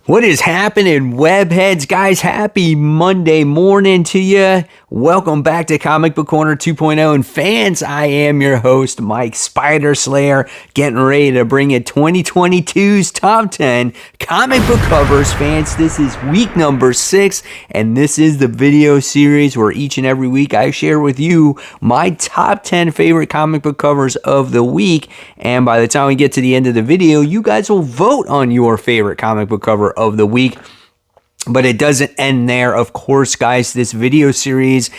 What is happening, webheads? Guys, happy Monday morning to you. Welcome back to Comic Book Corner 2.0. And fans, I am your host, Mike Spider Slayer, getting ready to bring you 2022's Top 10 comic book covers. Fans, this is week number 6, and this is the video series where each and every week I share with you my top 10 favorite comic book covers of the week. And by the time we get to the end of the video, you guys will vote on your favorite comic book cover of the week. But it doesn't end there. Of course, guys, this video series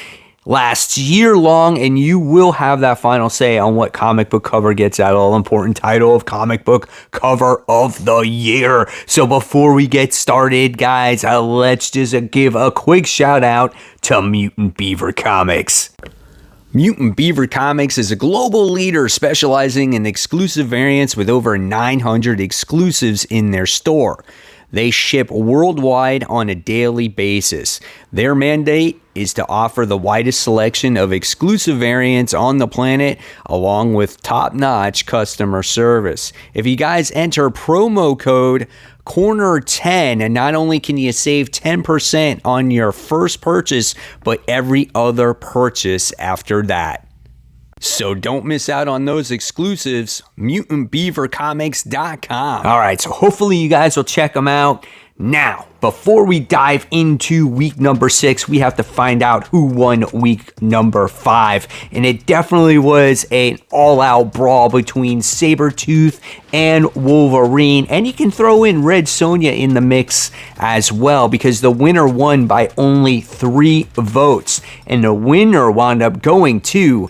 lasts year long, and you will have that final say on what comic book cover gets that all-important title of comic book cover of the year. So before we get started, guys, let's just give a quick shout out to Mutant Beaver Comics. Mutant Beaver Comics is a global leader specializing in exclusive variants with over 900 exclusives in their store. They ship worldwide on a daily basis. Their mandate is to offer the widest selection of exclusive variants on the planet, along with top-notch customer service. If you guys enter promo code Corner10, and not only can you save 10% on your first purchase, but every other purchase after that. So don't miss out on those exclusives. MutantBeaverComics.com. All right, so hopefully you guys will check them out. Now, before we dive into week number 6, we have to find out who won week number 5. And it definitely was an all-out brawl between Sabretooth and Wolverine. And you can throw in Red Sonja in the mix as well, because the winner won by only 3 votes. And the winner wound up going to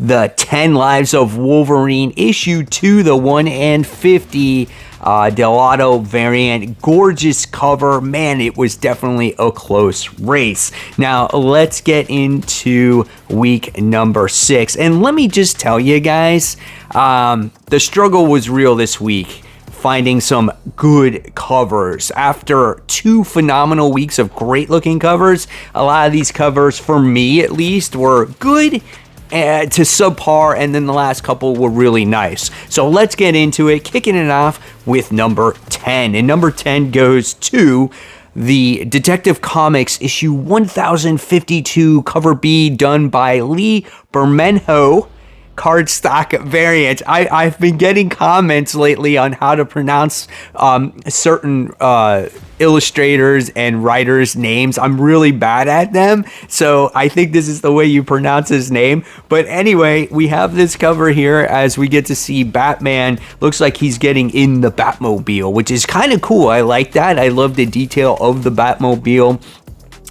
the 10 Lives of Wolverine issue 2, the 1 and 50 Delato variant. Gorgeous cover. Man, it was definitely a close race. Now, let's get into week number 6. And let me just tell you guys, the struggle was real this week, finding some good covers. After 2 phenomenal weeks of great looking covers, a lot of these covers, for me at least, were good to subpar, and then the last couple were really nice. So let's get into it, kicking it off with number 10. And number 10 goes to the Detective Comics issue 1052 cover B, done by Lee Bermejo. Cardstock variant. I've been getting comments lately on how to pronounce certain illustrators and writers' names. I'm really bad at them, so I think this is the way you pronounce his name. But anyway, we have this cover here as we get to see Batman. Looks like he's getting in the Batmobile, which is kind of cool. I like that. I love the detail of the Batmobile.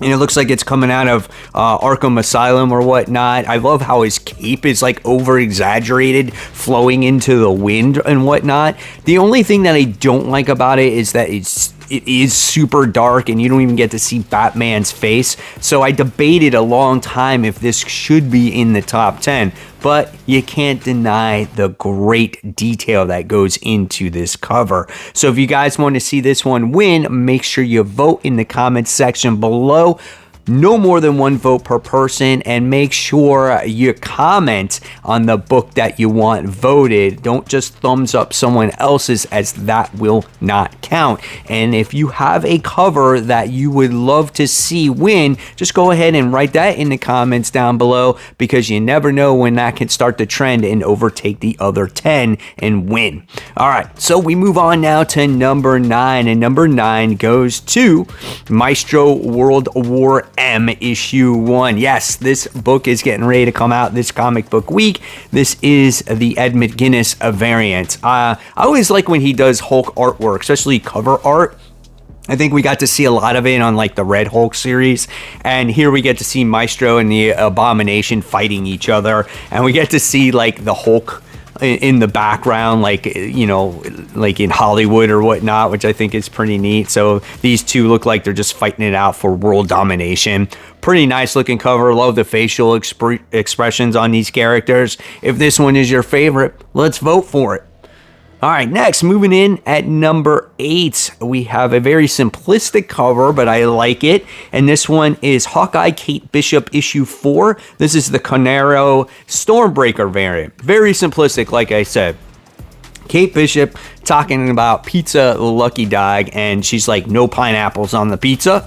And it looks like it's coming out of Arkham Asylum or whatnot. I love how his cape is like over-exaggerated, flowing into the wind and whatnot. The only thing that I don't like about it is that it is super dark and you don't even get to see Batman's face. So I debated a long time if this should be in the top 10. But you can't deny the great detail that goes into this cover. So if you guys want to see this one win, make sure you vote in the comments section below. No more than 1 vote per person, and make sure you comment on the book that you want voted. Don't just thumbs up someone else's, as that will not count. And if you have a cover that you would love to see win, just go ahead and write that in the comments down below, because you never know when that can start the trend and overtake the other 10 and win. All right, so we move on now to number 9, and number 9 goes to Maestro World War M issue 1. Yes, this book is getting ready to come out this comic book week. This is the Ed McGuinness variant. I always like when he does Hulk artwork, especially cover art. I think we got to see a lot of it on like the Red Hulk series, and here we get to see Maestro and the Abomination fighting each other, and we get to see like the Hulk in the background, like, you know, like in Hollywood or whatnot, which I think is pretty neat. So these two look like they're just fighting it out for world domination. Pretty nice looking cover. Love the facial expressions on these characters. If this one is your favorite, let's vote for it. All right, next, moving in at number 8, we have a very simplistic cover, but I like it. And this one is Hawkeye Kate Bishop issue 4. This is the Conero Stormbreaker variant. Very simplistic, like I said. Kate Bishop talking about pizza lucky dog, and she's like, no pineapples on the pizza,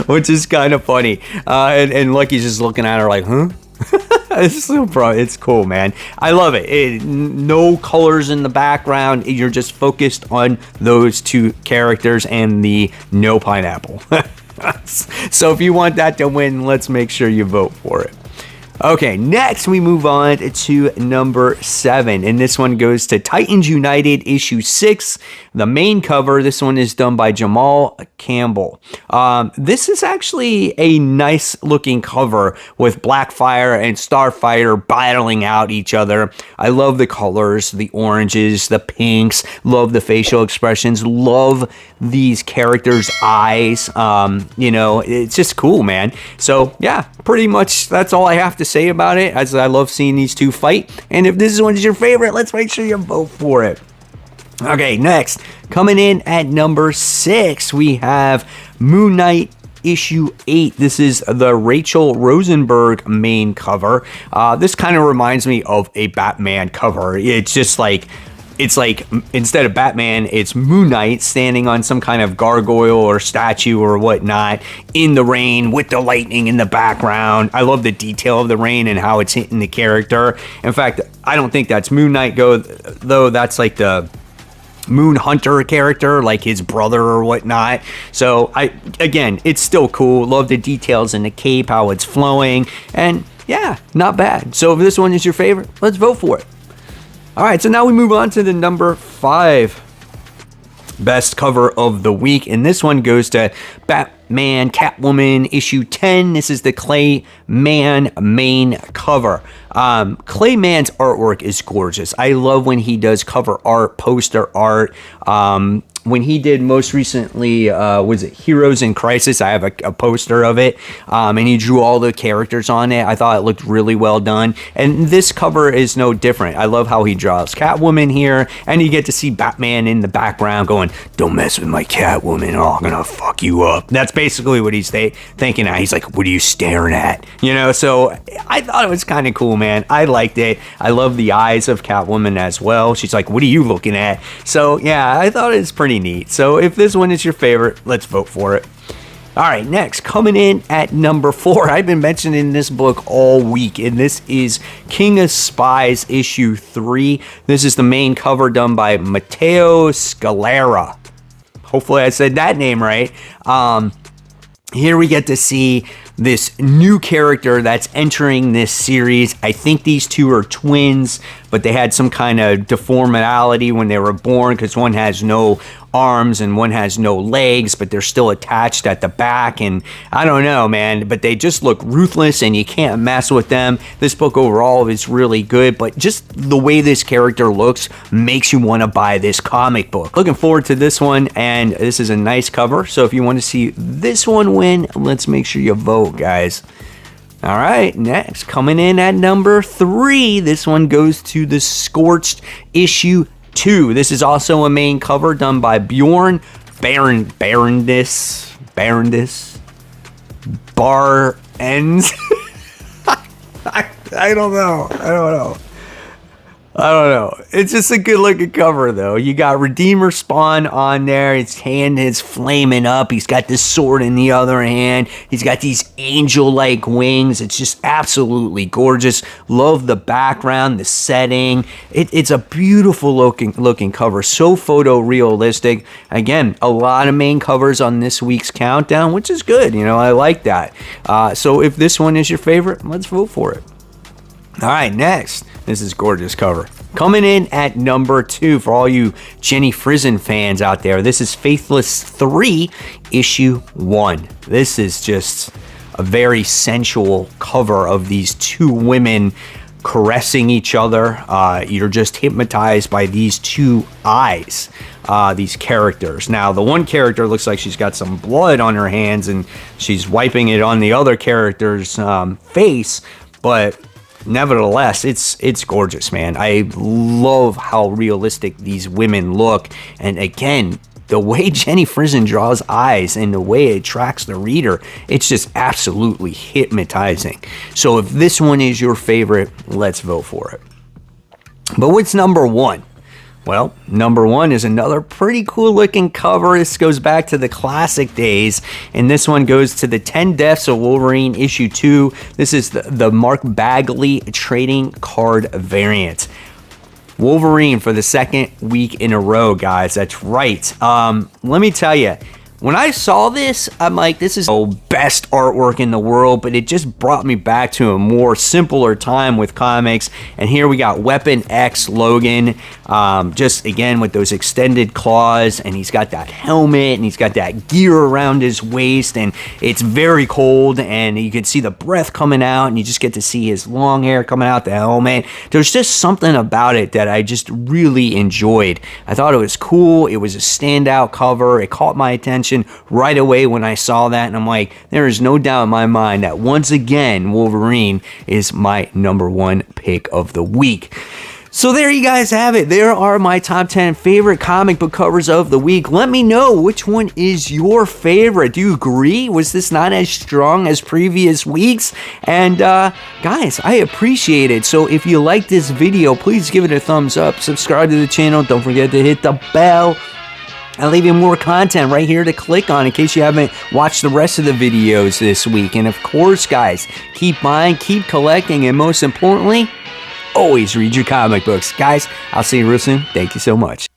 which is kind of funny. And Lucky's just looking at her like, huh? It's cool, man. I love it. No colors in the background. You're just focused on those two characters and the no pineapple. So if you want that to win, let's make sure you vote for it. Okay, next we move on to number 7, and this one goes to Titans United issue 6, the main cover. This one is done by Jamal Campbell. This is actually a nice looking cover with Blackfire and Starfighter battling out each other. I love the colors, the oranges, the pinks, love the facial expressions, love these characters' eyes. It's just cool, man. So yeah, pretty much that's all I have to say about it, as I love seeing these two fight. And if this one is your favorite, let's make sure you vote for it. Okay, next, coming in at number 6, we have Moon Knight issue 8. This is the Rachel Rosenberg main cover. This kind of reminds me of a Batman cover. It's just like, instead of Batman, it's Moon Knight standing on some kind of gargoyle or statue or whatnot in the rain with the lightning in the background. I love the detail of the rain and how it's hitting the character. In fact, I don't think that's Moon Knight though. That's like the Moon Hunter character, like his brother or whatnot. So again, it's still cool. Love the details in the cape, how it's flowing, and yeah, not bad. So if this one is your favorite, let's vote for it. All right, so now we move on to the number 5 best cover of the week, and this one goes to Batman Catwoman issue 10. This is the Clay Mann main cover. Clay Mann's artwork is gorgeous. I love when he does cover art, poster art. When he did most recently, was it Heroes in Crisis? I have a poster of it, and he drew all the characters on it. I thought it looked really well done, and this cover is no different. I love how he draws Catwoman here, and you get to see Batman in the background going, "Don't mess with my Catwoman, or I'm gonna fuck you up." That's basically what he's thinking now. He's like, "What are you staring at?" So I thought it was kind of cool, man. I liked it. I love the eyes of Catwoman as well. She's like, "What are you looking at?" So yeah, I thought it was pretty neat. So if this one is your favorite, let's vote for it. All right, next, coming in at number 4, I've been mentioning this book all week, and this is King of Spies issue 3. This is the main cover done by Matteo Scalera. Hopefully I said that name right. Here we get to see this new character that's entering this series. I think these two are twins, but they had some kind of deformality when they were born, because one has no arms and one has no legs, but they're still attached at the back. And I don't know, man, but they just look ruthless and you can't mess with them. This book overall is really good, but just the way this character looks makes you want to buy this comic book. Looking forward to this one, and this is a nice cover. So if you want to see this one win, let's make sure you vote, guys. All right, next, coming in at number 3, this one goes to the Scorched issue 2. This is also a main cover done by Bjorn Barendis Barends. I don't know. It's just a good looking cover though. You got Redeemer Spawn on there. His hand is flaming up. He's got this sword in the other hand. He's got these angel-like wings. It's just absolutely gorgeous. Love the background, the setting. It's a beautiful looking cover. So photorealistic. Again, a lot of main covers on this week's countdown, which is good. I like that. So if this one is your favorite, let's vote for it. All right, next. This is gorgeous cover. Coming in at number 2 for all you Jenny Frison fans out there, this is Faithless 3, issue 1. This is just a very sensual cover of these two women caressing each other. You're just hypnotized by these two eyes, these characters. Now, the one character looks like she's got some blood on her hands and she's wiping it on the other character's face, but nevertheless, it's gorgeous, man. I love how realistic these women look. And again, the way Jenny Frison draws eyes and the way it attracts the reader, it's just absolutely hypnotizing. So if this one is your favorite, let's vote for it. But what's number 1? Well, number 1 is another pretty cool looking cover. This goes back to the classic days, and this one goes to the 10 Deaths of Wolverine issue 2. This is the Mark Bagley trading card variant. Wolverine for the second week in a row, guys. That's right. Let me tell you, when I saw this, I'm like, this is the best artwork in the world, but it just brought me back to a more simpler time with comics. And here we got Weapon X Logan, just again with those extended claws, and he's got that helmet, and he's got that gear around his waist, and it's very cold, and you can see the breath coming out, and you just get to see his long hair coming out the helmet. There's just something about it that I just really enjoyed. I thought it was cool. It was a standout cover. It caught my attention right away when I saw that, and I'm like, there is no doubt in my mind that once again Wolverine is my number 1 pick of the week. So there you guys have it. There are my top 10 favorite comic book covers of the week. Let me know which one is your favorite. Do you agree? Was this not as strong as previous weeks? And guys, I appreciate it. So if you like this video, please give it a thumbs up. Subscribe to the channel. Don't forget to hit the bell. I'll leave you more content right here to click on in case you haven't watched the rest of the videos this week. And of course, guys, keep buying, keep collecting, and most importantly, always read your comic books. Guys, I'll see you real soon. Thank you so much.